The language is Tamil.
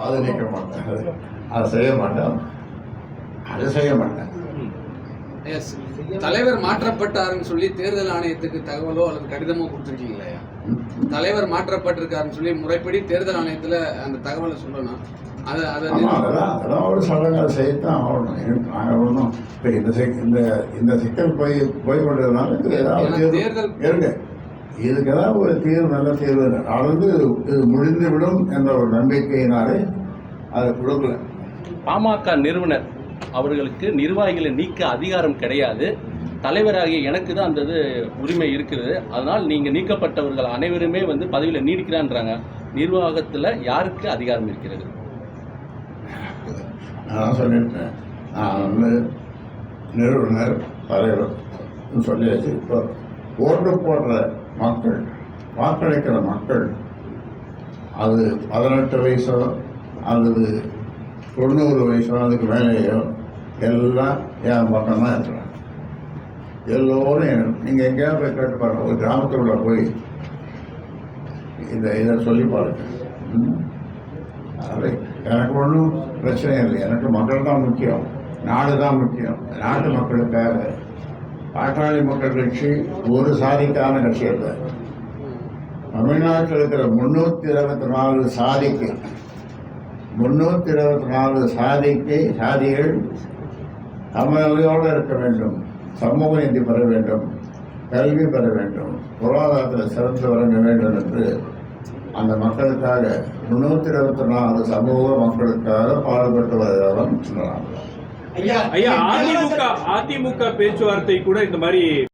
அதை நீக்க மாட்டேன், அதை செய்ய மாட்டேன், அதை செய்ய மாட்டேன். தலைவர் மாற்றப்பட்டாருன்னு சொல்லி தேர்தல் ஆணையத்துக்கு தகவலோ அல்லது கடிதமோ கொடுத்துருக்கீங்களா? தலைவர் மாற்றப்பட்டிருக்காருன்னு சொல்லி முறைப்படி தேர்தல் ஆணையத்துல அந்த தகவலை சொல்லணும். அதெல்லாம் ஒரு சடங்கு செய்யத்தான் ஆகணும். நாங்கள் ஒன்றும் இப்போ இந்த சிக்கல் போய் கொண்டதுனால ஏதாவது தேர்தல் இருங்க, இதுக்கு ஏதாவது ஒரு தீர்வு, நல்ல தீர்வு அளந்து இது முடிந்துவிடும் என்ற ஒரு நம்பிக்கையினாலே அதை கொடுக்கல. பாமக நிறுவனர் அவர்களுக்கு நிர்வாகிகளை நீக்க அதிகாரம் கிடையாது, தலைவராகிய எனக்கு தான் அந்த உரிமை இருக்குது. அதனால் நீங்கள் நீக்கப்பட்டவர்கள் அனைவருமே பதவியில் நீடிக்கிறான்றாங்க. நிர்வாகத்தில் யாருக்கு அதிகாரம் இருக்கிறது? நான் சொல்லியிருக்கேன், நான் நிறுவனர் தலைவர் சொல்லியாச்சு. இப்போ ஓட்டு போடுற மக்கள், வாக்களிக்கிற மக்கள், அது 18 வயசோ அல்லது 90 வயசோ அதுக்கு மேலேயோ எல்லாம் என் பக்கம் தான் இருக்கிறாங்க. எல்லோரும் நீங்கள் எங்கேயாவது போய் கேட்டு பாருங்க, ஒரு கிராமத்துக்குள்ள போய் இதை சொல்லி பாருங்க. அது எனக்கு ஒன்றும் பிரச்சனை இல்லை, எனக்கு மக்கள் தான் முக்கியம், நாடு தான் முக்கியம். நாட்டு மக்களுக்காக பாட்டாளி மக்கள் கட்சி ஒரு சாதிக்கான கட்சி இல்லை. தமிழ்நாட்டில் இருக்கிற 324 சாதிக்கு 324 சாதிகள் தமிழோடு இருக்க வேண்டும், சமூக நீதி பெற வேண்டும், கல்வி பெற வேண்டும், பொருளாதாரத்தில் சிறந்து வழங்க வேண்டும் என்று அந்த மக்களுக்காக 324 சமூக மக்களுக்காக பாடுபட்டு வருகிறவன் சொன்னான். அதிமுக பேச்சுவார்த்தை கூட இந்த மாதிரி